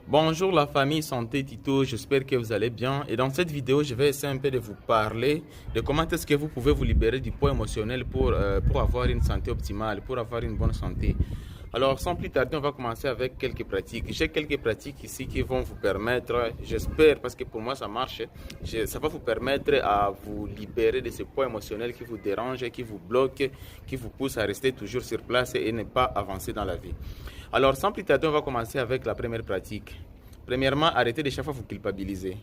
Bonjour la famille Santé Tito, j'espère que vous allez bien et dans cette vidéo je vais essayer un peu de vous parler de comment est-ce que vous pouvez vous libérer du poids émotionnel pour avoir une santé optimale, pour avoir une bonne santé. Alors sans plus tarder on va commencer avec quelques pratiques. J'ai quelques pratiques ici qui vont vous permettre, j'espère parce que pour moi ça marche, ça va vous permettre à vous libérer de ce poids émotionnel qui vous dérange, qui vous bloque, qui vous pousse à rester toujours sur place et ne pas avancer dans la vie. Alors, sans plus tarder, on va commencer avec la première pratique. Premièrement, arrêtez de chaque fois vous culpabiliser.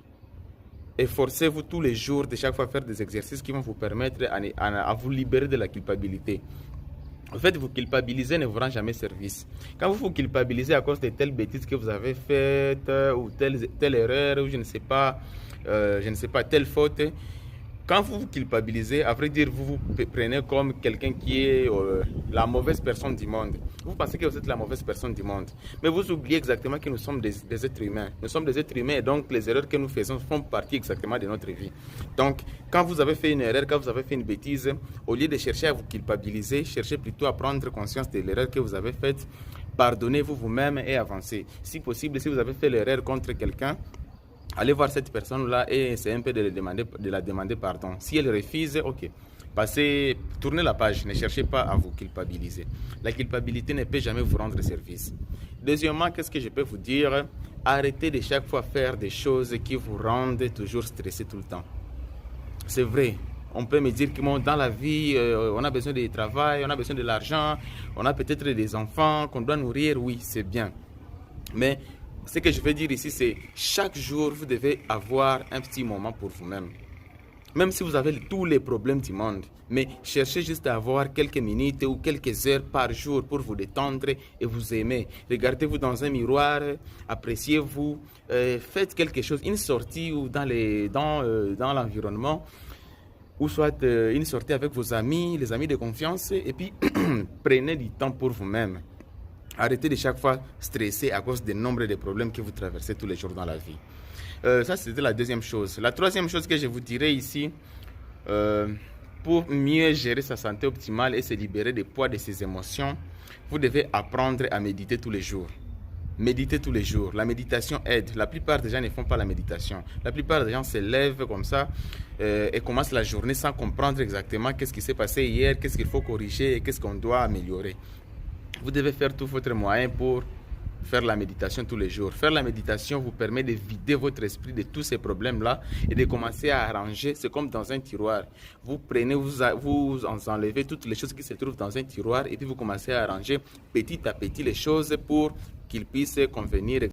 Efforcez-vous tous les jours de chaque fois faire des exercices qui vont vous permettre à vous libérer de la culpabilité. En fait, vous culpabiliser ne vous rend jamais service. Quand vous vous culpabilisez à cause de telles bêtises que vous avez faites, ou telle erreur, ou je ne sais pas, telle faute, quand vous vous culpabilisez, à vrai dire, vous vous prenez comme quelqu'un qui est la mauvaise personne du monde. Vous pensez que vous êtes la mauvaise personne du monde. Mais vous oubliez exactement que nous sommes des êtres humains. Nous sommes des êtres humains et donc les erreurs que nous faisons font partie exactement de notre vie. Donc, quand vous avez fait une erreur, quand vous avez fait une bêtise, au lieu de chercher à vous culpabiliser, cherchez plutôt à prendre conscience de l'erreur que vous avez faite. Pardonnez-vous vous-même et avancez. Si possible, si vous avez fait l'erreur contre quelqu'un, allez voir cette personne-là et essayez un peu de la demander pardon. Si elle refuse, ok. Passez, tournez la page, ne cherchez pas à vous culpabiliser. La culpabilité ne peut jamais vous rendre service. Deuxièmement, qu'est-ce que je peux vous dire? Arrêtez de chaque fois faire des choses qui vous rendent toujours stressé tout le temps. C'est vrai. On peut me dire que dans la vie, on a besoin de travail, on a besoin de l'argent, on a peut-être des enfants qu'on doit nourrir. Oui, c'est bien. Mais ce que je veux dire ici, c'est chaque jour, vous devez avoir un petit moment pour vous-même. Même si vous avez tous les problèmes du monde, mais cherchez juste à avoir quelques minutes ou quelques heures par jour pour vous détendre et vous aimer. Regardez-vous dans un miroir, appréciez-vous, faites quelque chose, une sortie ou dans l'environnement, ou soit une sortie avec vos amis, les amis de confiance, et puis prenez du temps pour vous-même. Arrêtez de chaque fois stresser à cause du nombre de problèmes que vous traversez tous les jours dans la vie. Ça, c'était la deuxième chose. La troisième chose que je vous dirais ici, pour mieux gérer sa santé optimale et se libérer des poids de ses émotions, vous devez apprendre à méditer tous les jours. Méditez tous les jours. La méditation aide. La plupart des gens ne font pas la méditation. La plupart des gens se lèvent comme ça et commencent la journée sans comprendre exactement qu'est-ce qui s'est passé hier, qu'est-ce qu'il faut corriger et qu'est-ce qu'on doit améliorer. Vous devez faire tout votre moyen pour faire la méditation tous les jours. Faire la méditation vous permet de vider votre esprit de tous ces problèmes-là et de commencer à arranger. C'est comme dans un tiroir. Vous prenez, vous enlevez toutes les choses qui se trouvent dans un tiroir et puis vous commencez à arranger petit à petit les choses pour qu'ils puissent convenir